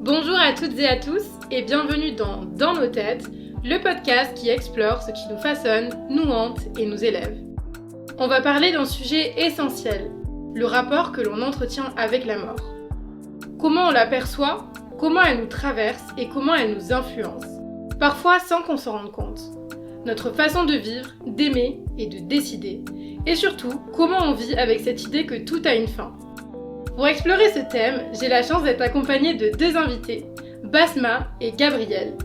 Bonjour à toutes et à tous et bienvenue dans nos têtes, le podcast qui explore ce qui nous façonne, nous hante et nous élève. On va parler d'un sujet essentiel, le rapport que l'on entretient avec la mort. Comment on l'aperçoit, comment elle nous traverse et comment elle nous influence. Parfois sans qu'on s'en rende compte. Notre façon de vivre, d'aimer et de décider. Et surtout, comment on vit avec cette idée que tout a une fin. Pour explorer ce thème, j'ai la chance d'être accompagnée de deux invités, Basma et Gabriel.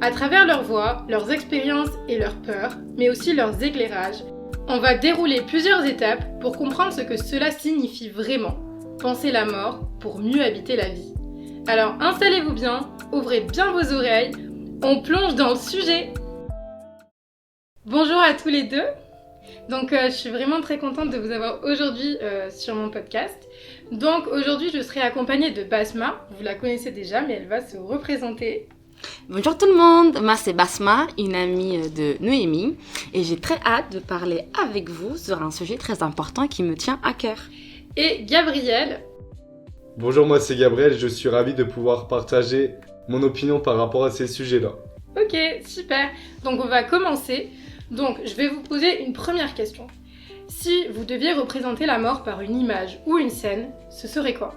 À travers leurs voix, leurs expériences et leurs peurs, mais aussi leurs éclairages, on va dérouler plusieurs étapes pour comprendre ce que cela signifie vraiment, penser la mort pour mieux habiter la vie. Alors installez-vous bien, ouvrez bien vos oreilles, on plonge dans le sujet. Bonjour à tous les deux. Donc je suis vraiment très contente de vous avoir aujourd'hui sur mon podcast. Donc aujourd'hui je serai accompagnée de Basma, vous la connaissez déjà mais elle va se représenter. Bonjour tout le monde, moi c'est Basma, une amie de Noémie et j'ai très hâte de parler avec vous sur un sujet très important qui me tient à cœur. Et Gabriel. Bonjour, moi c'est Gabriel, je suis ravi de pouvoir partager mon opinion par rapport à ces sujets-là. Ok, super. Donc on va commencer. Donc je vais vous poser une première question. Si vous deviez représenter la mort par une image ou une scène, ce serait quoi ?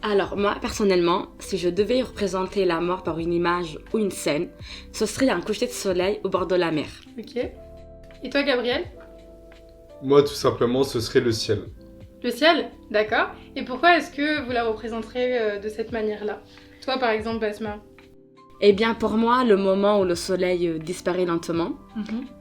Alors moi personnellement, si je devais représenter la mort par une image ou une scène, ce serait un coucher de soleil au bord de la mer. Ok. Et toi Gabriel ? Moi tout simplement ce serait le ciel. Le ciel ? D'accord. Et pourquoi est-ce que vous la représenterez de cette manière-là ? Toi par exemple Basma ? Eh bien pour moi, le moment où le soleil disparaît lentement,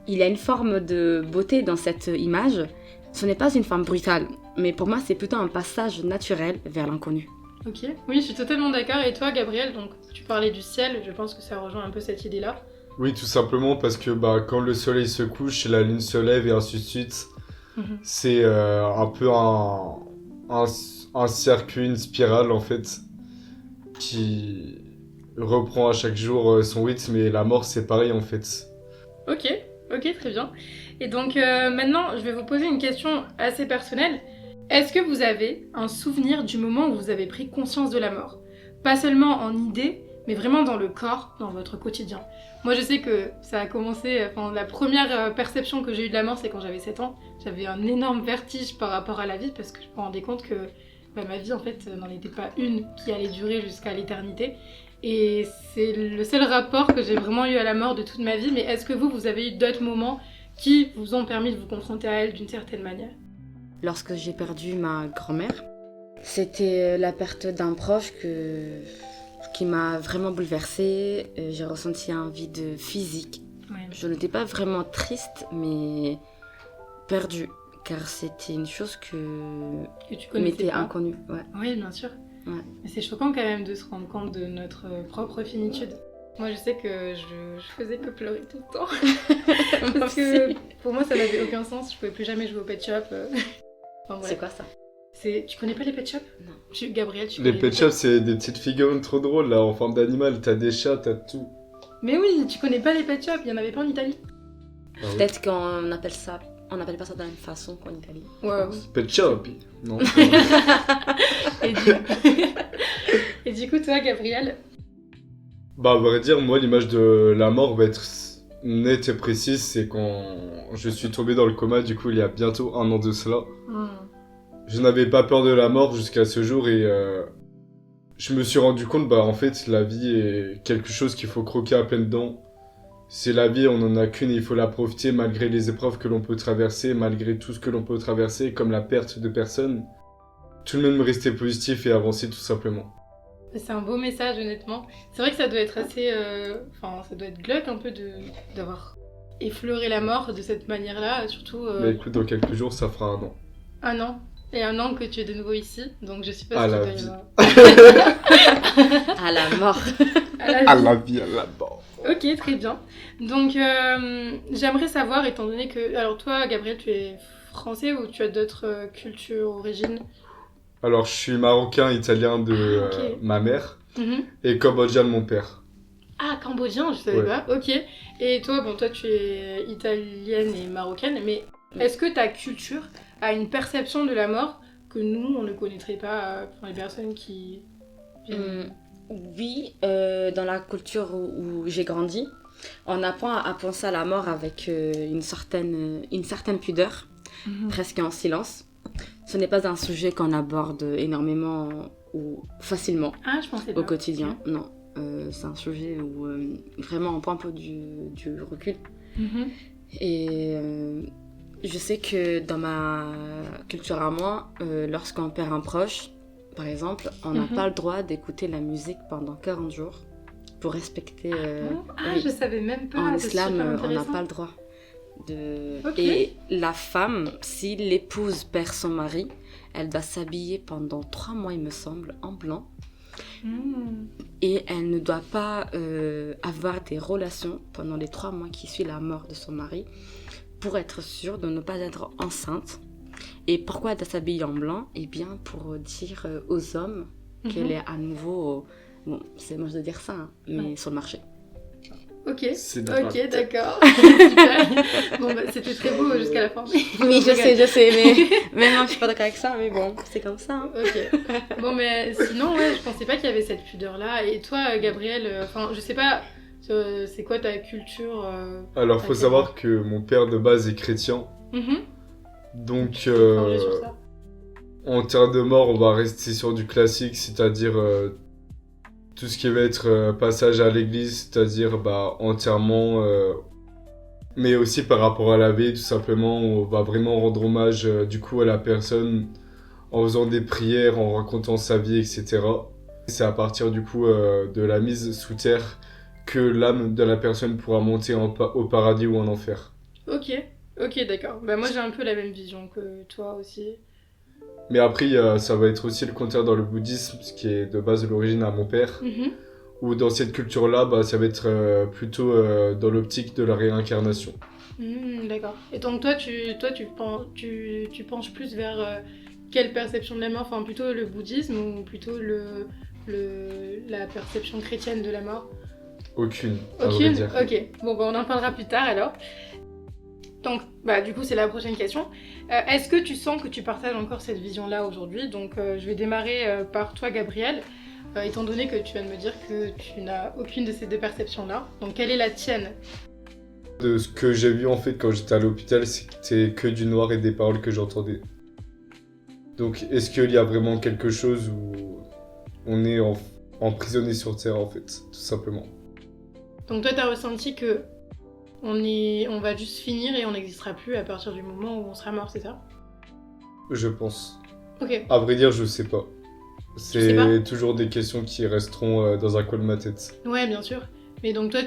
il y a une forme de beauté dans cette image. Ce n'est pas une forme brutale, mais pour moi c'est plutôt un passage naturel vers l'inconnu. Ok, oui, je suis totalement d'accord. Et toi, Gabriel, donc tu parlais du ciel, je pense que ça rejoint un peu cette idée-là. Oui, tout simplement parce que quand le soleil se couche, la lune se lève et ainsi de suite. C'est un peu un circuit, une spirale en fait, qui reprend à chaque jour son rythme, et la mort c'est pareil en fait. Ok, très bien. Et donc maintenant, je vais vous poser une question assez personnelle. Est-ce que vous avez un souvenir du moment où vous avez pris conscience de la mort ? Pas seulement en idée, mais vraiment dans le corps, dans votre quotidien. Moi, je sais que ça a commencé... la première perception que j'ai eue de la mort, c'est quand j'avais 7 ans. J'avais un énorme vertige par rapport à la vie, parce que je me rendais compte que ma vie, en fait, n'en était pas une qui allait durer jusqu'à l'éternité. Et c'est le seul rapport que j'ai vraiment eu à la mort de toute ma vie. Mais est-ce que vous avez eu d'autres moments qui vous ont permis de vous confronter à elle d'une certaine manière ? Lorsque j'ai perdu ma grand-mère, c'était la perte d'un proche qui m'a vraiment bouleversée. J'ai ressenti un vide physique. Ouais. Je n'étais pas vraiment triste, mais perdue, car c'était une chose que tu connaissais m'était pas. inconnue. Ouais. Oui, bien sûr. Ouais. Mais c'est choquant quand même de se rendre compte de notre propre finitude. Moi, je sais que je faisais que pleurer tout le temps. Parce que pour moi, ça n'avait aucun sens. Je pouvais plus jamais jouer au Pet Shop. Enfin, C'est quoi ça ? Tu connais pas les Pet Shop ? Non. Gabriel, tu Les connais Pet Shop c'est des petites figurines trop drôles là, en forme d'animal, t'as des chats, t'as tout. Mais oui, tu connais pas les Pet Shop, il y en avait pas en Italie. Ah oui. Peut-être qu'on appelle ça... On n'appelle pas ça de la même façon qu'en Italie. Ouais. Pet Shop. Non. Et du coup, toi, Gabriel ? À vrai dire, moi l'image de la mort va être nette et précise, c'est quand je suis tombé dans le coma, du coup il y a bientôt 1 an de cela. Je n'avais pas peur de la mort jusqu'à ce jour, et je me suis rendu compte, en fait, la vie est quelque chose qu'il faut croquer à pleines dents. C'est la vie, on n'en a qu'une et il faut la profiter malgré les épreuves que l'on peut traverser, malgré tout ce que l'on peut traverser, comme la perte de personnes. Tout de même rester positif et avancer tout simplement. C'est un beau message, honnêtement. C'est vrai que ça doit être assez... ça doit être glauque un peu d'avoir effleuré la mort de cette manière-là, surtout... Mais écoute, dans quelques jours, ça fera 1 an. 1 an. Et 1 an que tu es de nouveau ici, donc je suis pas À sûre la qu'il vie. doit y avoir... À la mort. À la vie, à la mort. Ok, très bien. Donc, j'aimerais savoir, étant donné que... Alors toi, Gabriel, tu es français ou tu as d'autres cultures, origines ? Alors, je suis marocain, italien de ok. ma mère et cambodgien de mon père. Ah, cambodgien, je savais pas. Ok. Et toi, toi, tu es italienne et marocaine, mais est-ce que ta culture a une perception de la mort que nous, on ne connaîtrait pas, les personnes qui Oui, dans la culture où j'ai grandi, on apprend à penser à la mort avec une certaine pudeur, presque en silence. Ce n'est pas un sujet qu'on aborde énormément ou facilement Je pensais au pas. quotidien. Non, c'est un sujet où vraiment on prend un peu du recul. Et je sais que dans ma culture à moi, lorsqu'on perd un proche, par exemple, on n'a pas le droit d'écouter la musique pendant 40 jours pour respecter... oui. Je savais même pas. En c'est islam, super on n'a intéressant. pas le droit. Ok. Et la femme, si l'épouse perd son mari, elle doit s'habiller pendant 3 mois, il me semble, en blanc. Et elle ne doit pas avoir des relations pendant les 3 mois qui suivent la mort de son mari pour être sûre de ne pas être enceinte. Et pourquoi elle doit s'habiller en blanc ? Eh bien, pour dire aux hommes qu'elle est à nouveau... Bon, c'est moche de dire ça, hein, mais sur le marché. Ok, C'est ok, d'accord. Super. Bon, c'était très beau jusqu'à la fin. Oui, je sais, mais non, je suis pas d'accord avec ça, mais bon, c'est comme ça. Hein. Ok. Bon, mais sinon, ouais, je pensais pas qu'il y avait cette pudeur-là. Et toi, Gabriel, je sais pas, c'est quoi ta culture Alors, faut savoir que mon père de base est chrétien. Donc, Forgé sur ça. en termes de mort, on va rester sur du classique, c'est-à-dire tout ce qui va être passage à l'église, c'est-à-dire enterrement, mais aussi par rapport à la veille, tout simplement, on va vraiment rendre hommage du coup à la personne en faisant des prières, en racontant sa vie, etc. C'est à partir du coup de la mise sous terre que l'âme de la personne pourra monter au paradis ou en enfer. Ok, d'accord. Bah, moi, j'ai un peu la même vision que toi aussi. Mais après, ça va être aussi le contraire dans le bouddhisme, ce qui est de base l'origine à mon père. Où dans cette culture-là, ça va être plutôt dans l'optique de la réincarnation. D'accord. Et donc toi, tu penches plus vers quelle perception de la mort ? Enfin, plutôt le bouddhisme ou plutôt la perception chrétienne de la mort ? Aucune, à vrai dire. Ok. Bon, on en parlera plus tard alors. Donc, du coup, c'est la prochaine question. Est-ce que tu sens que tu partages encore cette vision-là aujourd'hui ? Donc, je vais démarrer par toi, Gabriel. Étant donné que tu viens de me dire que tu n'as aucune de ces deux perceptions-là. Donc, quelle est la tienne ? De ce que j'ai vu en fait quand j'étais à l'hôpital, c'était que du noir et des paroles que j'entendais. Donc, est-ce qu'il y a vraiment quelque chose où on est emprisonné sur Terre en fait, tout simplement ? Donc, toi, t'as ressenti que on va juste finir et on n'existera plus à partir du moment où on sera mort, c'est ça ? Je pense. Ok. À vrai dire, je sais pas. sais C'est pas toujours des questions qui resteront dans un coin de ma tête. Ouais, bien sûr. Mais donc toi,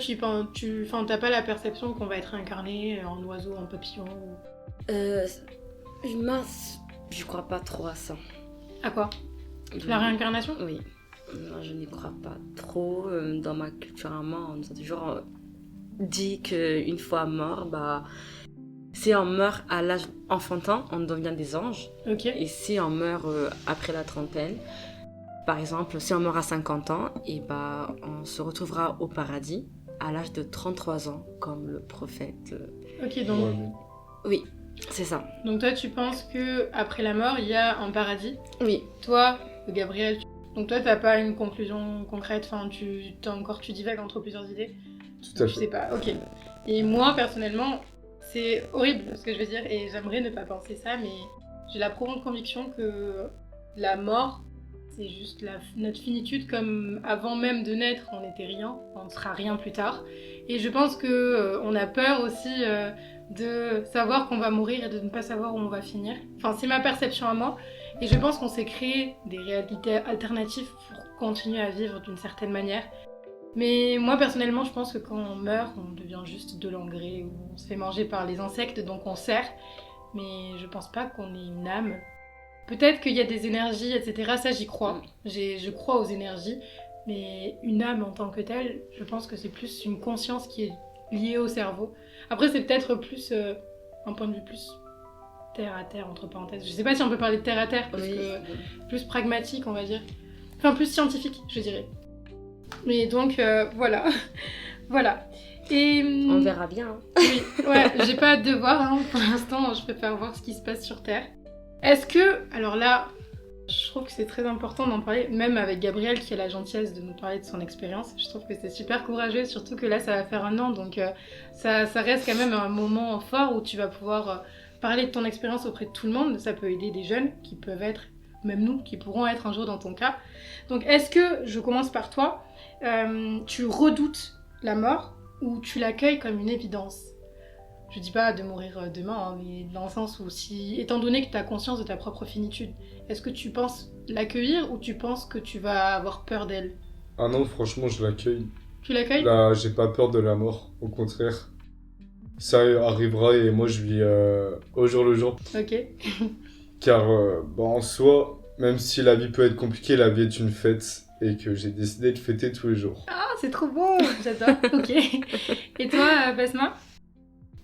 t'as pas la perception qu'on va être incarné en oiseau, en papillon Je crois pas trop à ça. À quoi ? La réincarnation ? Oui. Non, je n'y crois pas trop. Dans ma culture à moi, on nous a toujours dit qu'une fois mort, si on meurt à l'âge enfantin, on devient des anges. Ok. Et si on meurt après la trentaine, par exemple, si on meurt à 50 ans, on se retrouvera au paradis à l'âge de 33 ans, comme le prophète. Ok, donc... Ouais, Oui, c'est ça. Donc toi, tu penses que après la mort, il y a un paradis ? Oui. Toi, Gabriel, donc toi, t'as pas une conclusion concrète, tu divagues entre plusieurs idées ? Tout à Je fait. sais pas, ok. Et moi, personnellement, c'est horrible ce que je veux dire, et j'aimerais ne pas penser ça, mais j'ai la profonde conviction que la mort, c'est juste notre finitude, comme avant même de naître, on n'était rien, on ne sera rien plus tard. Et je pense que on a peur aussi de savoir qu'on va mourir et de ne pas savoir où on va finir. Enfin, c'est ma perception à moi, et je pense qu'on s'est créé des réalités alternatives pour continuer à vivre d'une certaine manière. Mais moi personnellement, je pense que quand on meurt, on devient juste de l'engrais ou on se fait manger par les insectes, donc on sert. Mais je pense pas qu'on ait une âme. Peut-être qu'il y a des énergies, etc. Ça, j'y crois. Je crois aux énergies. Mais une âme en tant que telle, je pense que c'est plus une conscience qui est liée au cerveau. Après, c'est peut-être plus un point de vue plus terre à terre, entre parenthèses. Je sais pas si on peut parler de terre à terre, parce que plus pragmatique, on va dire. Enfin, plus scientifique, je dirais. Mais donc, voilà. Voilà. Et... On verra bien. Hein. Oui, ouais, j'ai pas hâte de voir. Hein. Pour l'instant, je préfère voir ce qui se passe sur Terre. Est-ce que... Alors là, Je trouve que c'est très important d'en parler, même avec Gabriel qui a la gentillesse de nous parler de son expérience. Je trouve que c'est super courageux, surtout que là ça va faire 1 an, donc ça reste quand même un moment fort où tu vas pouvoir parler de ton expérience auprès de tout le monde. Ça peut aider des jeunes qui peuvent être, même nous, qui pourront être un jour dans ton cas. Donc est-ce que, je commence par toi, tu redoutes la mort ou tu l'accueilles comme une évidence ? Je dis pas de mourir demain, hein, mais dans le sens où si, étant donné que tu as conscience de ta propre finitude, est-ce que tu penses l'accueillir ou tu penses que tu vas avoir peur d'elle ? Ah non, franchement, je l'accueille. Tu l'accueilles ? Là, j'ai pas peur de la mort, au contraire. Ça arrivera et moi je vis au jour le jour. Ok. Car en soi, même si la vie peut être compliquée, la vie est une fête et que j'ai décidé de fêter tous les jours. Ah, c'est trop beau, j'adore. Ok. Et toi, Basma ?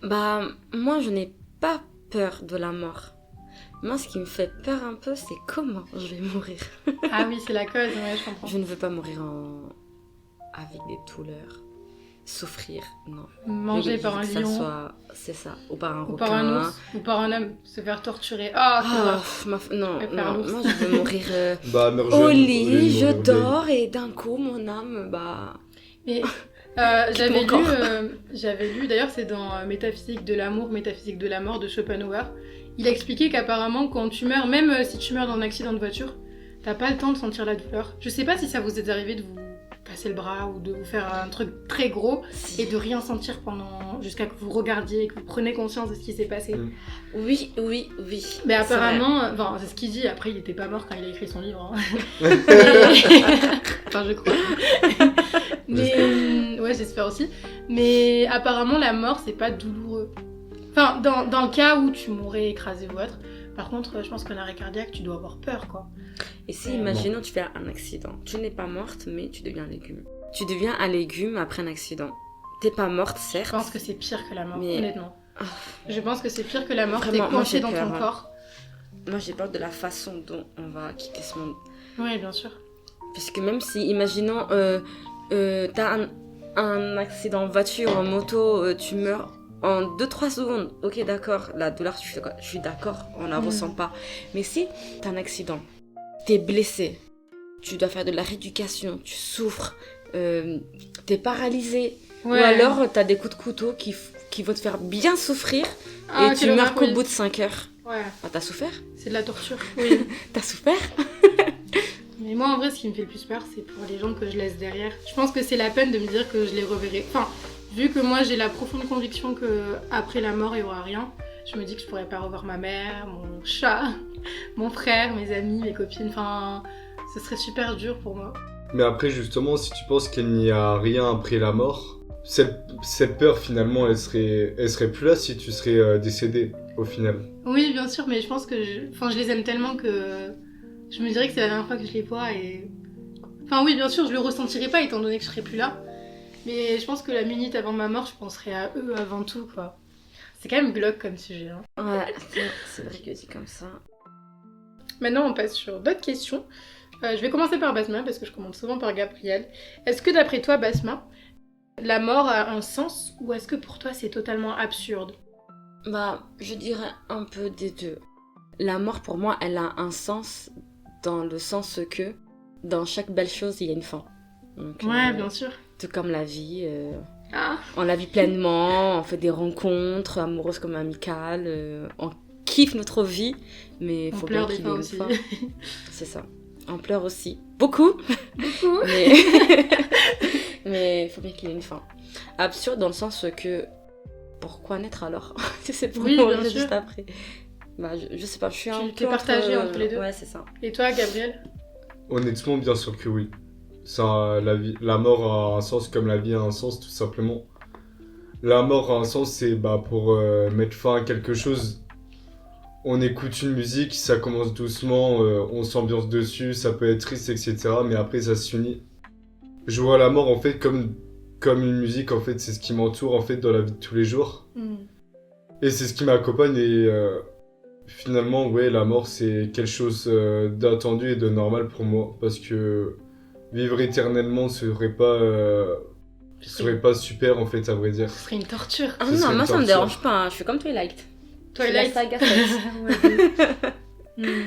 Bah, moi, je n'ai pas peur de la mort. Moi, ce qui me fait peur un peu, c'est comment je vais mourir. Ah oui, c'est la cause, ouais, je comprends. Je ne veux pas mourir avec des douleurs, souffrir, non. Manger par un lion. C'est ça, ou par un ou requin. par un ours, ou par un homme, se faire torturer. Ah, c'est horreur. Non, Et par un ours. moi je veux mourir Meurt au jeune, lit, je mourir dors et d'un coup mon âme, Mais j'avais lu, d'ailleurs c'est dans Métaphysique de l'amour, Métaphysique de la mort de Schopenhauer. Il a expliqué qu'apparemment quand tu meurs, même si tu meurs dans un accident de voiture, t'as pas le temps de sentir la douleur. Je sais pas si ça vous est arrivé de vous passer le bras ou de vous faire un truc très gros et de rien sentir jusqu'à que vous regardiez et que vous preniez conscience de ce qui s'est passé. Oui. Mais apparemment, c'est ce qu'il dit, après il était pas mort quand il a écrit son livre. Hein. Enfin, je crois. Mais ouais, j'espère aussi. Mais apparemment, la mort, c'est pas douloureux. Enfin, dans le cas où tu mourrais écrasé ou autre. Par contre, je pense qu'un arrêt cardiaque, tu dois avoir peur, quoi. Et si, imaginons, tu fais un accident. Tu n'es pas morte, mais tu deviens un légume. Tu deviens un légume après un accident. T'es pas morte, certes. Je pense que c'est pire que la mort, mais... honnêtement. Je pense que c'est pire que la mort, Vraiment, t'es coincé dans ton corps. Moi, j'ai peur de la façon dont on va quitter ce monde. Oui, bien sûr. Parce que même si, imaginons, t'as un accident en voiture, en moto, tu meurs en 2-3 secondes. Ok, d'accord, la douleur, je suis d'accord, on la ressent pas. Mais si t'as un accident, t'es blessé, tu dois faire de la rééducation, tu souffres, t'es paralysé, Ouais. ou alors t'as des coups de couteau qui vont te faire bien souffrir et tu meurs qu'au bout de 5 heures. Ouais. Ah, t'as souffert ? C'est de la torture. Oui. T'as souffert ? Mais moi, en vrai, ce qui me fait le plus peur, c'est pour les gens que je laisse derrière. Je pense que c'est la peine de me dire que je les reverrai. Enfin, vu que moi, j'ai la profonde conviction qu'après la mort, il n'y aura rien, je me dis que je pourrais pas revoir ma mère, mon chat, mon frère, mes amis, mes copines. Enfin, ce serait super dur pour moi. Mais après, justement, si tu penses qu'il n'y a rien après la mort, cette peur, finalement, elle serait plus là si tu serais décédé, au final. Oui, bien sûr, mais je pense que je les aime tellement que je me dirais que c'est la dernière fois que je les vois et... Enfin oui, bien sûr, je le ressentirai pas étant donné que je serai plus là. Mais je pense que la minute avant ma mort, je penserai à eux avant tout, quoi. C'est quand même glauque comme sujet. Hein. Ouais, c'est vrai que dit comme ça. Maintenant, on passe sur d'autres questions. Je vais commencer par Basma, parce que je commence souvent par Gabriel. Est-ce que d'après toi, Basma, la mort a un sens ou est-ce que pour toi c'est totalement absurde ? Je dirais un peu des deux. La mort pour moi, elle a un sens dans le sens que dans chaque belle chose, il y a une fin. Donc, ouais, bien sûr. Tout comme la vie. Ah. On la vit pleinement, on fait des rencontres amoureuses comme amicales, on kiffe notre vie, mais il faut bien qu'il y ait une fin. C'est ça. On pleure aussi. Beaucoup. Mais il faut bien qu'il y ait une fin. Absurde dans le sens que pourquoi naître alors si c'est pour mourir juste après. Je sais pas, je suis un peu... Tu t'es partagé entre les deux. Ouais, c'est ça. Et toi, Gabriel ? Honnêtement, bien sûr que oui. La mort a un sens comme la vie a un sens, tout simplement. La mort a un sens, c'est pour mettre fin à quelque chose. On écoute une musique, ça commence doucement, on s'ambiance dessus, ça peut être triste, etc. Mais après, ça se finit. Je vois la mort, en fait, comme une musique, en fait. C'est ce qui m'entoure, en fait, dans la vie de tous les jours. Et c'est ce qui m'accompagne et... Finalement, ouais, la mort, c'est quelque chose d'attendu et de normal pour moi. Parce que vivre éternellement serait pas super, en fait, à vrai dire. Ce serait une torture. Ah non, moi, ça me dérange pas. Hein. Je suis comme Twilight. Twilight. La saga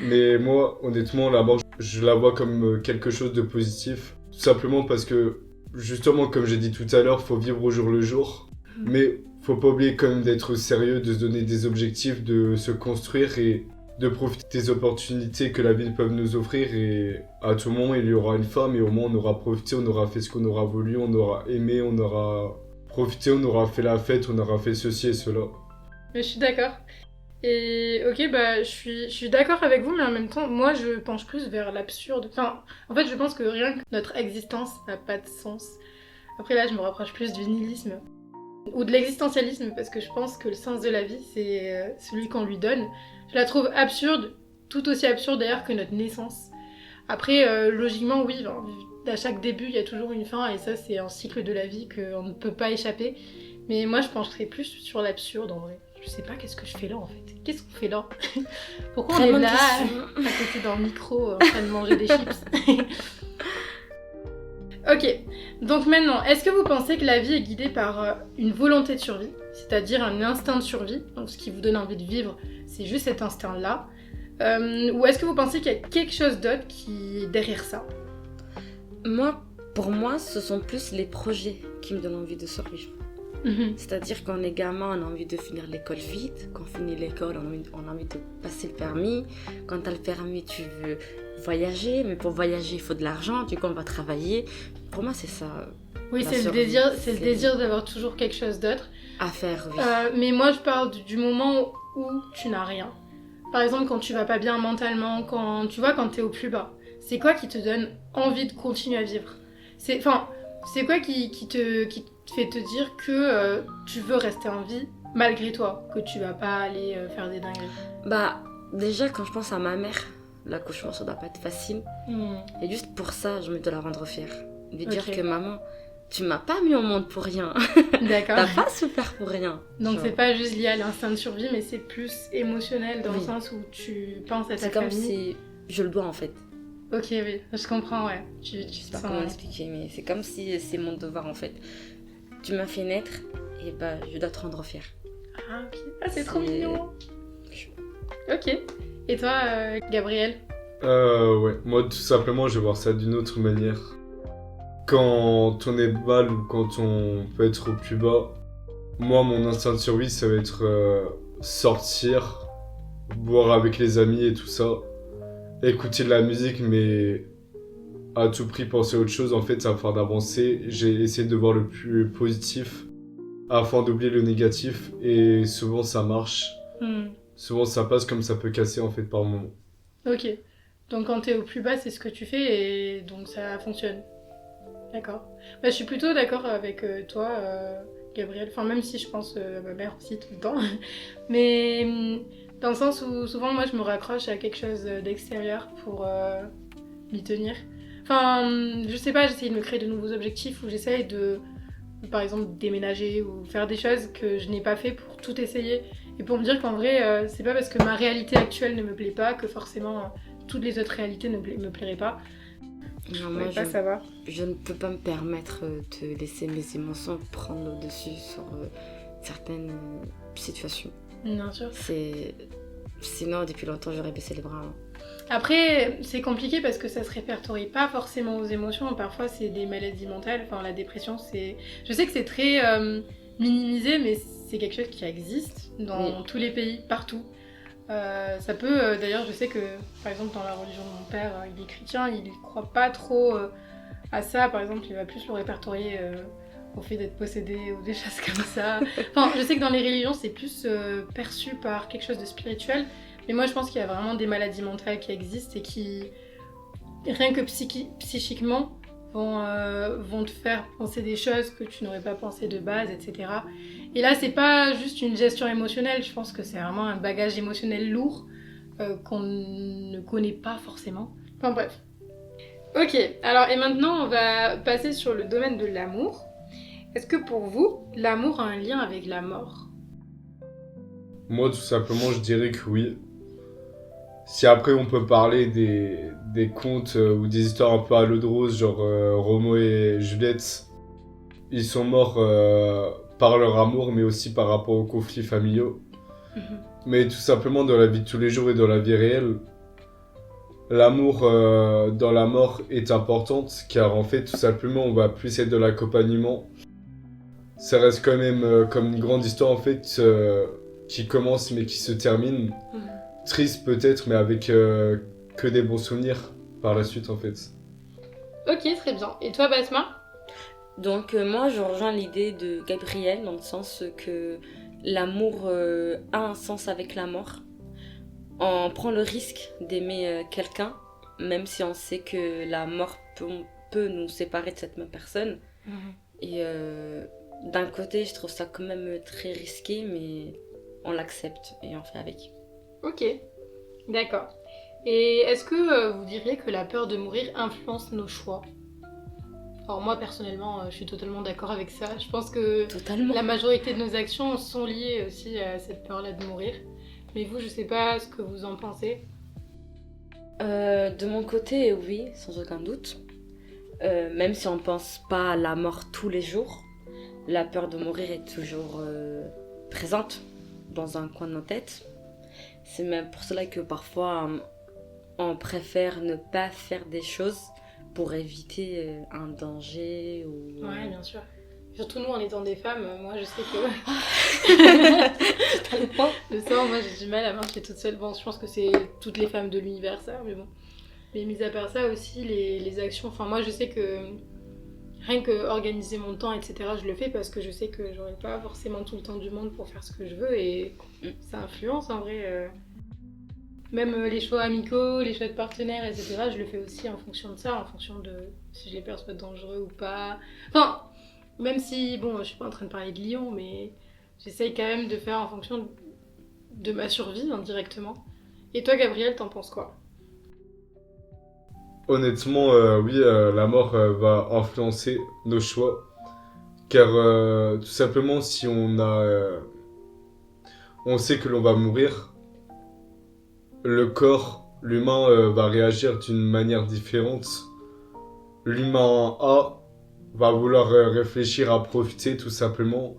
Mais moi, honnêtement, la mort, je la vois comme quelque chose de positif. Tout simplement parce que, justement, comme j'ai dit tout à l'heure, faut vivre au jour le jour. Mais faut pas oublier quand même d'être sérieux, de se donner des objectifs, de se construire et de profiter des opportunités que la vie peut nous offrir. Et à tout moment, il y aura une femme et au moins on aura profité, on aura fait ce qu'on aura voulu, on aura aimé, on aura profité, on aura fait la fête, on aura fait ceci et cela. Mais je suis d'accord. Et ok, bah je suis d'accord avec vous, mais en même temps, moi je penche plus vers l'absurde. Enfin, en fait, je pense que rien que notre existence n'a pas de sens. Après là, je me rapproche plus du nihilisme ou de l'existentialisme, parce que je pense que le sens de la vie, c'est celui qu'on lui donne. Je la trouve absurde, tout aussi absurde d'ailleurs que notre naissance. Après, logiquement, oui, à chaque début, il y a toujours une fin, et ça, c'est un cycle de la vie qu'on ne peut pas échapper. Mais moi, je pencherais plus sur l'absurde, en vrai. Je sais pas qu'est-ce que je fais là, en fait. Qu'est-ce qu'on fait là? Pourquoi Très on est bonne là, question. à côté d'un micro, en train de manger des chips? Ok, donc maintenant, est-ce que vous pensez que la vie est guidée par une volonté de survie, c'est-à-dire un instinct de survie, donc ce qui vous donne envie de vivre, c'est juste cet instinct-là, ou est-ce que vous pensez qu'il y a quelque chose d'autre qui est derrière ça? Pour moi, ce sont plus les projets qui me donnent envie de survivre. C'est-à-dire quand on est gamin, on a envie de finir l'école vite. Quand on finit l'école, on a envie de passer le permis. Quand tu as le permis, tu veux voyager. Mais pour voyager, il faut de l'argent. Du coup, on va travailler. Pour moi, c'est ça. Oui, la c'est le survie. désir d'avoir toujours quelque chose d'autre. À faire, oui. Mais moi, je parle du moment où tu n'as rien. Par exemple, quand tu vas pas bien mentalement, quand t'es au plus bas. C'est quoi qui te donne envie de continuer à vivre? C'est quoi qui te fait te dire que tu veux rester en vie malgré toi, que tu vas pas aller faire des dingueries? Bah, déjà, quand je pense à ma mère, l'accouchement, ça doit pas être facile. Et juste pour ça, je me dois la rendre fière. De lui dire que maman, tu m'as pas mis au monde pour rien. D'accord. T'as pas souffert pour rien. Donc Genre. c'est pas juste lié à l'instinct de survie, mais c'est plus émotionnel dans le sens où tu penses à ta C'est comme famille. si je le dois en fait. Ok, oui, je comprends, ouais. Tu Je sais pas sens... comment l'expliquer, mais c'est comme si c'est mon devoir en fait. Tu m'as fait naître, et bah je dois te rendre fière. Ah, ok. Ah, c'est trop mignon. Ok. Et toi, Gabriel? Ouais, moi tout simplement je vais voir ça d'une autre manière. Quand on est mal ou quand on peut être au plus bas, moi mon instinct de survie ça va être sortir, boire avec les amis et tout ça, écouter de la musique mais à tout prix penser à autre chose, en fait ça va faire d'avancer. J'ai essayé de voir le plus positif afin d'oublier le négatif et souvent ça marche. Souvent ça passe comme ça peut casser en fait par moment. Ok. Donc quand t'es au plus bas, c'est ce que tu fais et donc ça fonctionne. D'accord. Bah, je suis plutôt d'accord avec toi, Gabriel. Enfin, même si je pense à ma mère aussi tout le temps. Mais dans le sens où souvent, moi, je me raccroche à quelque chose d'extérieur pour m'y tenir. Enfin, je sais pas, j'essaye de me créer de nouveaux objectifs ou j'essaye de, par exemple, déménager ou faire des choses que je n'ai pas fait pour tout essayer. Et pour me dire qu'en vrai, c'est pas parce que ma réalité actuelle ne me plaît pas que forcément toutes les autres réalités ne me plairaient pas. Non, moi, pas savoir. Je ne peux pas me permettre de laisser mes émotions prendre le dessus sur certaines situations. Bien sûr. Sinon, depuis longtemps, j'aurais baissé les bras. Après, c'est compliqué parce que ça se répertorie pas forcément aux émotions. Parfois, c'est des maladies mentales. Enfin, la dépression, c'est... Je sais que c'est très minimisé, mais c'est quelque chose qui existe dans tous les pays, partout. Ça peut, d'ailleurs, je sais que, par exemple, dans la religion de mon père, il est chrétien, il croit pas trop à ça. Par exemple, il va plus le répertorier au fait d'être possédé ou des choses comme ça. Enfin, je sais que dans les religions, c'est plus perçu par quelque chose de spirituel. Mais moi, je pense qu'il y a vraiment des maladies mentales qui existent et qui, rien que psychiquement, vont te faire penser des choses que tu n'aurais pas pensé de base, etc. Et là, c'est pas juste une gestion émotionnelle, je pense que c'est vraiment un bagage émotionnel lourd qu'on ne connaît pas forcément. Enfin bref. Ok, alors et maintenant, on va passer sur le domaine de l'amour. Est-ce que pour vous, l'amour a un lien avec la mort? Moi, tout simplement, je dirais que oui. Si après on peut parler des contes ou des histoires un peu à l'eau de rose, genre Roméo et Juliette, ils sont morts par leur amour, mais aussi par rapport aux conflits familiaux. Mais tout simplement dans la vie de tous les jours et dans la vie réelle, l'amour dans la mort est importante, car en fait, tout simplement, on va plus être de l'accompagnement. Ça reste quand même comme une grande histoire, en fait, qui commence mais qui se termine. Triste peut-être, mais avec que des bons souvenirs par la suite, en fait. Ok, très bien. Et toi, Basma? Donc moi je rejoins l'idée de Gabriel dans le sens que l'amour a un sens avec la mort. On prend le risque d'aimer quelqu'un, même si on sait que la mort peut nous séparer de cette même personne. Et d'un côté je trouve ça quand même très risqué, mais on l'accepte et on fait avec. Ok, d'accord. Et est-ce que vous diriez que la peur de mourir influence nos choix? Alors moi personnellement, je suis totalement d'accord avec ça. Je pense que Totalement. la majorité de nos actions sont liées aussi à cette peur-là de mourir. Mais vous, je sais pas ce que vous en pensez. De mon côté, oui, sans aucun doute. Même si on pense pas à la mort tous les jours, la peur de mourir est toujours présente dans un coin de nos têtes. C'est même pour cela que parfois on préfère ne pas faire des choses pour éviter un danger ou... Ouais, bien sûr. Surtout nous, en étant des femmes, moi je sais que... Totalement. Le soir, moi j'ai du mal à marcher toute seule. Bon, je pense que c'est toutes les femmes de l'univers ça, mais bon. Mais mis à part ça aussi, les actions... Enfin, moi je sais que rien que organiser mon temps, etc., je le fais parce que je sais que j'aurai pas forcément tout le temps du monde pour faire ce que je veux et ça influence en vrai... Même les choix amicaux, les choix de partenaires, etc., je le fais aussi en fonction de ça, en fonction de si je les perçois dangereux ou pas. Enfin, même si, bon, je suis pas en train de parler de Lyon, mais j'essaye quand même de faire en fonction de ma survie, indirectement. Et toi, Gabriel, t'en penses quoi? Honnêtement, oui, la mort va influencer nos choix. Car tout simplement, si on sait que l'on va mourir, le corps, l'humain va réagir d'une manière différente. L'humain A va vouloir réfléchir à profiter tout simplement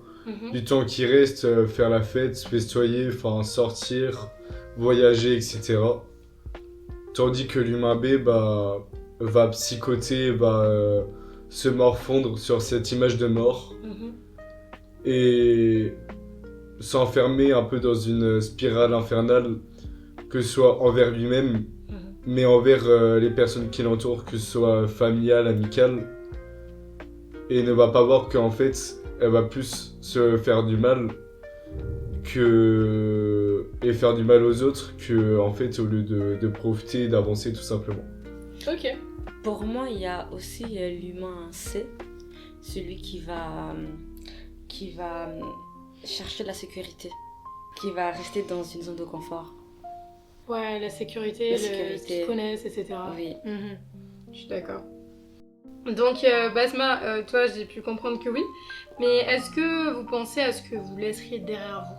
du temps qui reste, faire la fête, festoyer, enfin sortir, voyager, etc. Tandis que l'humain B va psychoter, va se morfondre sur cette image de mort et s'enfermer un peu dans une spirale infernale, que ce soit envers lui-même, mais envers les personnes qui l'entourent, que ce soit familiale, amicale, et ne va pas voir qu'en fait, elle va plus se faire du mal et faire du mal aux autres, que en fait, au lieu de profiter et d'avancer tout simplement. Ok. Pour moi, il y a aussi l'humain C, celui qui va chercher la sécurité, qui va rester dans une zone de confort. Ouais, la sécurité, ce qu'ils connaissent, etc. Oui. Je suis d'accord. Donc, Basma, toi, j'ai pu comprendre que oui. Mais est-ce que vous pensez à ce que vous laisseriez derrière vous?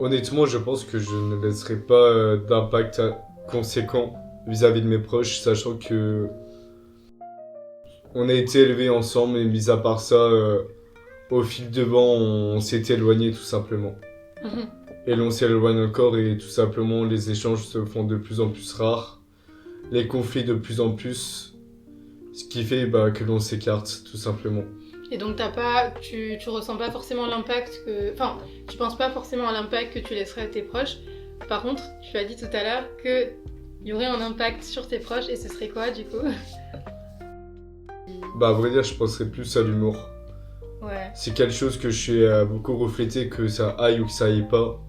Honnêtement, je pense que je ne laisserai pas d'impact conséquent vis-à-vis de mes proches, sachant que on a été élevés ensemble et mis à part ça, au fil de vent, on s'est éloigné tout simplement. Et l'on s'éloigne encore et tout simplement les échanges se font de plus en plus rares, les conflits de plus en plus, ce qui fait que l'on s'écarte tout simplement. Et donc tu ressens pas forcément l'impact que... Enfin, tu penses pas forcément à l'impact que tu laisserais à tes proches. Par contre, tu as dit tout à l'heure qu'il y aurait un impact sur tes proches et ce serait quoi du coup? À vrai dire, je penserais plus à l'humour. Ouais. C'est quelque chose que je suis beaucoup reflété, que ça aille ou que ça aille pas.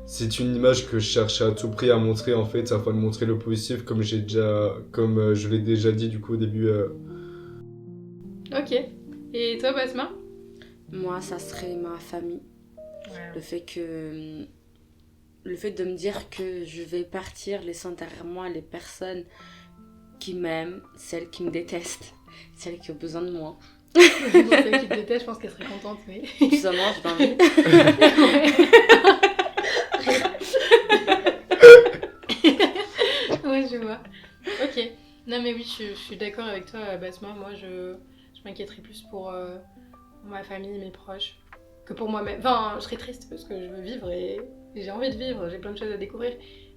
C'est une image que je cherche à tout prix à montrer en fait, afin de montrer le positif, comme je l'ai déjà dit du coup au début. Ok. Et toi, Basma? Moi, ça serait ma famille. Ouais. Le fait de me dire que je vais partir laissant derrière moi les personnes qui m'aiment, celles qui me détestent, celles qui ont besoin de moi. Bon, celle qui te déteste, je pense qu'elle serait contente, mais... Tout simplement, j'ai pas envie. Ouais, je vois. Ok. Non mais oui, je suis d'accord avec toi, Basma. Moi, je m'inquiéterais plus pour ma famille, mes proches, que pour moi-même. Enfin, je serais triste parce que je veux vivre et j'ai envie de vivre, j'ai plein de choses à découvrir.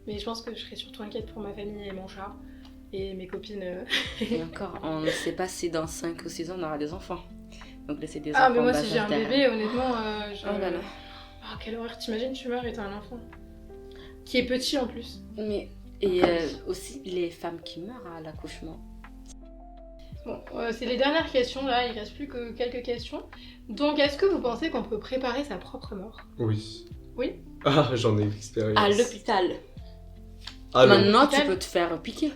Mais je pense que je serais surtout inquiète pour ma famille et mon chat. Et mes copines. Et encore, on ne sait pas si dans 5 ou 6 ans on aura des enfants. Donc laisser des Ah, enfants mais moi, bas si j'ai sur un terre. bébé, honnêtement, je. Oh là là. Ah, quelle horreur, t'imagines, tu meurs et t'as un enfant. Qui est petit en plus. Mais, et aussi les femmes qui meurent à l'accouchement. Bon, c'est les dernières questions là, il reste plus que quelques questions. Donc, est-ce que vous pensez qu'on peut préparer sa propre mort ? Oui. Oui. Ah, j'en ai l'expérience. À l'hôpital. Ah, non. Maintenant, l'hôpital. tu peux te faire piquer.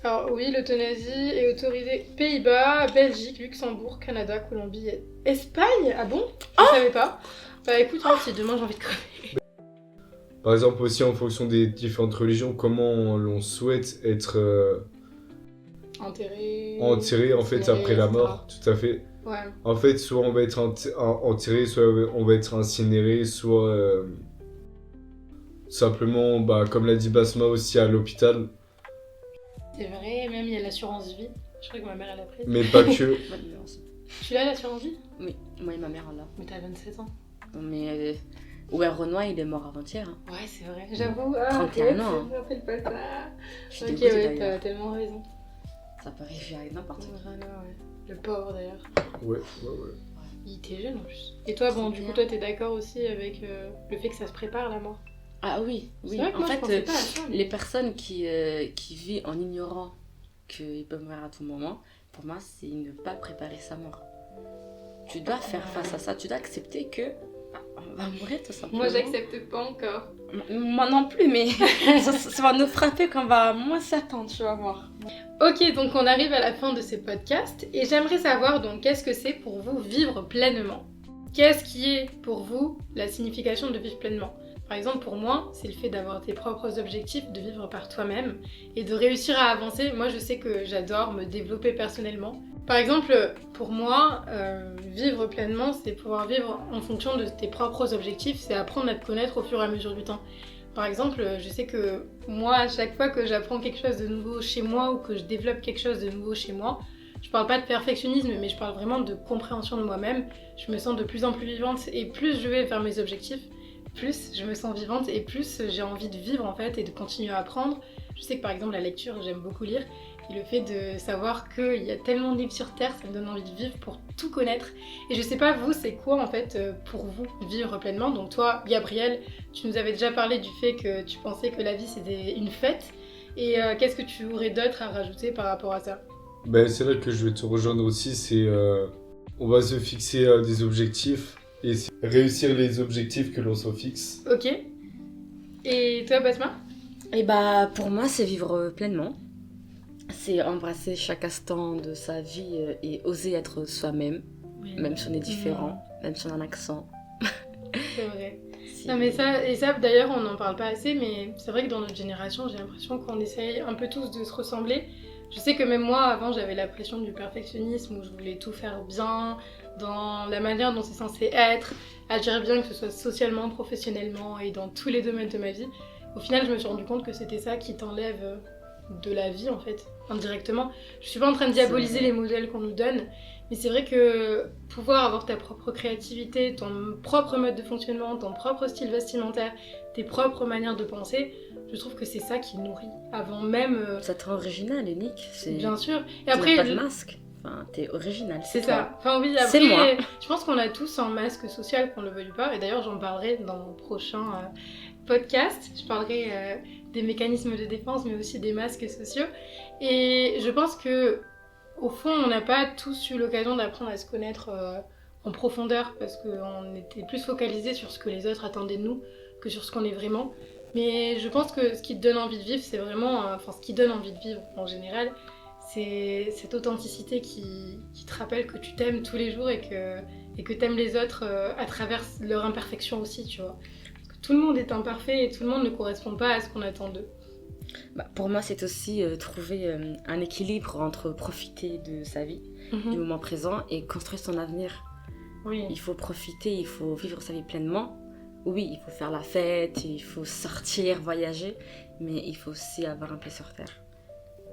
Alors oui, l'euthanasie est autorisée Pays-Bas, Belgique, Luxembourg, Canada, Colombie, Espagne. Ah bon ? Je savais pas. Bah écoute, hein, si demain j'ai envie de crever. Par exemple, aussi en fonction des différentes religions, comment l'on souhaite être Enterré. enterré en fait incinéré, après la etc. mort, tout à fait. Ouais. En fait, soit on va être enterré, soit on va être incinéré, soit simplement, bah, comme l'a dit Basma aussi, à l'hôpital. C'est vrai, même il y a l'assurance vie. Je crois que ma mère elle a pris. Mais pas que. Tu l'as l'assurance vie ? Oui, moi et ma mère en a. Mais t'as 27 ans. Mais ouais, Renoir, il est mort avant-hier. Hein. Ouais, c'est vrai. J'avoue. Ah, 31 ok, ans. Je me rappelle pas ça. Je suis Ok, dégoûtée ouais, d'ailleurs. t'as tellement raison. Ça peut arriver avec n'importe qui. Vraiment, ouais. Le pauvre d'ailleurs. Ouais. Il était jeune en plus. Et toi, bon, du coup, toi, t'es d'accord aussi avec le fait que ça se prépare la mort ? Ah oui, C'est oui. vrai que En moi, je fait, pensais pas à ça. mais- les personnes qui vivent en ignorant qu'ils peuvent mourir à tout moment, pour moi, c'est ne pas préparer sa mort. Tu dois faire face à ça, tu dois accepter que on va mourir tout simplement. Moi, j'accepte pas encore. Moi non plus, mais ça va nous frapper quand on va moins s'attendre, tu vas voir. Ok, donc on arrive à la fin de ce podcast et j'aimerais savoir donc qu'est-ce que c'est pour vous vivre pleinement ? Qu'est-ce qui est pour vous la signification de vivre pleinement ? Par exemple, pour moi, c'est le fait d'avoir tes propres objectifs, de vivre par toi-même et de réussir à avancer. Moi, je sais que j'adore me développer personnellement. Par exemple, pour moi, vivre pleinement, c'est pouvoir vivre en fonction de tes propres objectifs, c'est apprendre à te connaître au fur et à mesure du temps. Par exemple, je sais que moi, à chaque fois que j'apprends quelque chose de nouveau chez moi ou que je développe quelque chose de nouveau chez moi, je parle pas de perfectionnisme, mais je parle vraiment de compréhension de moi-même. Je me sens de plus en plus vivante et plus je vais vers mes objectifs, plus je me sens vivante et plus j'ai envie de vivre en fait et de continuer à apprendre. Je sais que par exemple la lecture, j'aime beaucoup lire et le fait de savoir qu'il y a tellement de livres sur Terre, ça me donne envie de vivre pour tout connaître. Et je sais pas vous, c'est quoi en fait pour vous vivre pleinement ? Donc toi, Gabriel, tu nous avais déjà parlé du fait que tu pensais que la vie c'était une fête. Et qu'est-ce que tu aurais d'autre à rajouter par rapport à ça ? Ben, c'est là que je vais te rejoindre aussi, c'est on va se fixer des objectifs et réussir les objectifs que l'on se fixe. Ok. Et toi, Basma ? Et bah pour moi c'est vivre pleinement, c'est embrasser chaque instant de sa vie et oser être soi-même, même si on est différent, même si on a un accent. C'est vrai. Si- Non mais ça d'ailleurs on n'en parle pas assez, mais c'est vrai que dans notre génération j'ai l'impression qu'on essaye un peu tous de se ressembler. Je sais que même moi avant j'avais la pression du perfectionnisme où je voulais tout faire bien, dans la manière dont c'est censé être, agir bien que ce soit socialement, professionnellement et dans tous les domaines de ma vie. Au final je me suis rendu compte que c'était ça qui t'enlève de la vie en fait, indirectement. Je suis pas en train de diaboliser les modèles qu'on nous donne, mais c'est vrai que pouvoir avoir ta propre créativité, ton propre mode de fonctionnement, ton propre style vestimentaire, tes propres manières de penser, je trouve que c'est ça qui nourrit. Avant même... Ça te rend original, unique. C'est... Bien sûr. Et Tu après... n'as pas de masque. Enfin, t'es original. C'est toi. ça. Enfin oui, C'est moi. après, je pense qu'on a tous un masque social, qu'on le veuille pas. Et d'ailleurs, j'en parlerai dans mon prochain podcast. Je parlerai des mécanismes de défense, mais aussi des masques sociaux. Et je pense que au fond, on n'a pas tous eu l'occasion d'apprendre à se connaître en profondeur parce qu'on était plus focalisés sur ce que les autres attendaient de nous que sur ce qu'on est vraiment. Mais je pense que ce qui te donne envie de vivre, c'est vraiment... Enfin, ce qui donne envie de vivre en général, c'est cette authenticité qui te rappelle que tu t'aimes tous les jours et que t'aimes les autres à travers leur imperfection aussi, tu vois. Parce que tout le monde est imparfait et tout le monde ne correspond pas à ce qu'on attend d'eux. Bah, pour moi, c'est aussi trouver un équilibre entre profiter de sa vie, du moment présent, et construire son avenir. Oui. Il faut profiter, il faut vivre sa vie pleinement. Oui, il faut faire la fête, il faut sortir, voyager, mais il faut aussi avoir un pied sur terre.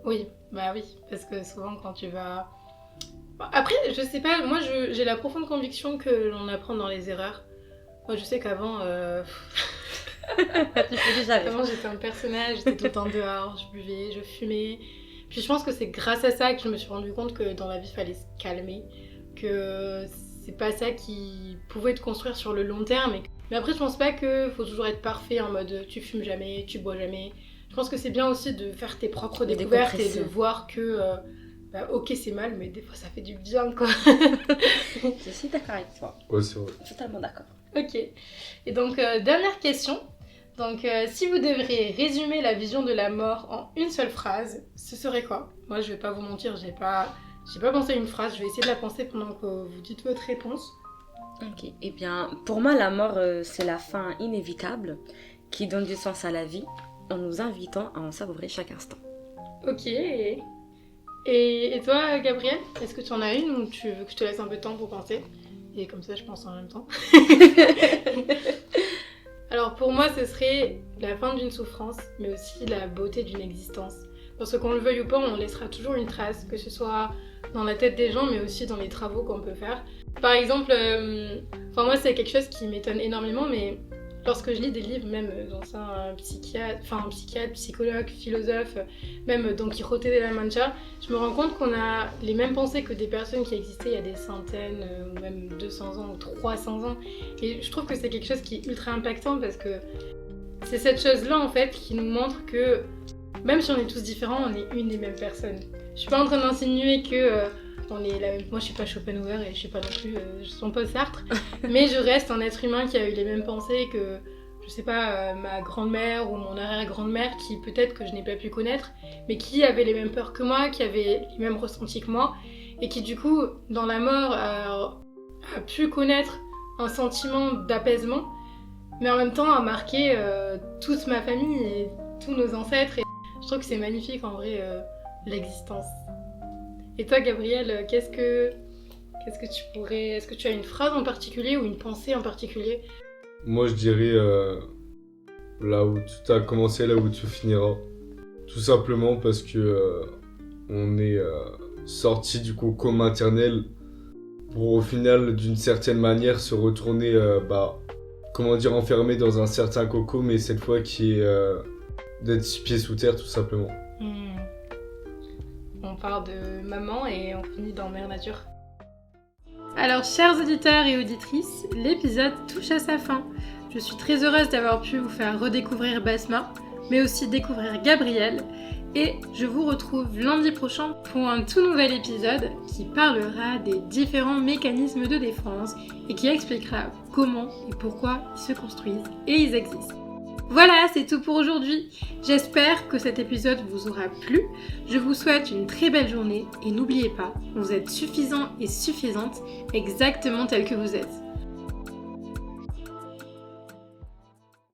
Oui, bah oui, parce que souvent quand tu vas... Après, je sais pas, moi j'ai la profonde conviction que l'on apprend dans les erreurs. Moi je sais qu'avant... Tu faisais jamais. Vraiment, j'étais un personnage, j'étais tout le temps dehors, je buvais, je fumais. Puis je pense que c'est grâce à ça que je me suis rendu compte que dans la vie, il fallait se calmer. Que c'est pas ça qui pouvait te construire sur le long terme. Mais après, je pense pas qu'il faut toujours être parfait en mode tu fumes jamais, tu bois jamais. Je pense que c'est bien aussi de faire tes propres découvertes et de voir que ok, c'est mal, mais des fois ça fait du bien, quoi. Je suis d'accord avec toi. Ouais, c'est vrai. Totalement d'accord. Ok. Et donc, dernière question. Donc, si vous devriez résumer la vision de la mort en une seule phrase, ce serait quoi ? Moi, je vais pas vous mentir, j'ai pas pensé à une phrase. Je vais essayer de la penser pendant que vous dites votre réponse. Ok. Eh bien, pour moi, la mort, c'est la fin inévitable qui donne du sens à la vie en nous invitant à en savourer chaque instant. Ok. Et toi, Gabrielle, est-ce que tu en as une ou tu veux que je te laisse un peu de temps pour penser ? Et comme ça, je pense en même temps. Alors pour moi, ce serait la fin d'une souffrance, mais aussi la beauté d'une existence. Parce que qu'on le veuille ou pas, on laissera toujours une trace, que ce soit dans la tête des gens, mais aussi dans les travaux qu'on peut faire. Par exemple, moi c'est quelque chose qui m'étonne énormément, mais lorsque je lis des livres, même dans un psychiatre, psychologue, philosophe, même Don Quijote de la Mancha, je me rends compte qu'on a les mêmes pensées que des personnes qui existaient il y a des centaines, ou même 200 ans, ou 300 ans. Et je trouve que c'est quelque chose qui est ultra impactant parce que c'est cette chose-là, en fait, qui nous montre que même si on est tous différents, on est une des mêmes personnes. Je suis pas en train d'insinuer que on est la même... Moi, je suis pas Schopenhauer et je suis pas non plus... je suis pas Sartre. Mais je reste un être humain qui a eu les mêmes pensées que, je sais pas, ma grand-mère ou mon arrière-grand-mère qui peut-être que je n'ai pas pu connaître, mais qui avait les mêmes peurs que moi, qui avait les mêmes ressentis que moi, et qui du coup, dans la mort, a pu connaître un sentiment d'apaisement, mais en même temps a marqué toute ma famille et tous nos ancêtres. Et je trouve que c'est magnifique en vrai, l'existence. Et toi, Gabrielle, qu'est-ce que tu pourrais... Est-ce que tu as une phrase en particulier ou une pensée en particulier ? Moi, je dirais là où tout a commencé, là où tout finira. Tout simplement parce que on est sorti du cocon maternel pour au final, d'une certaine manière, se retourner, enfermé dans un certain coco, mais cette fois qui est d'être 6 pieds sous terre, tout simplement. On part de maman et on finit dans mère nature. Alors, chers auditeurs et auditrices, l'épisode touche à sa fin. Je suis très heureuse d'avoir pu vous faire redécouvrir Basma, mais aussi découvrir Gabrielle. Et je vous retrouve lundi prochain pour un tout nouvel épisode qui parlera des différents mécanismes de défense et qui expliquera comment et pourquoi ils se construisent et ils existent. Voilà, c'est tout pour aujourd'hui. J'espère que cet épisode vous aura plu. Je vous souhaite une très belle journée et n'oubliez pas, vous êtes suffisants et suffisantes exactement tels que vous êtes.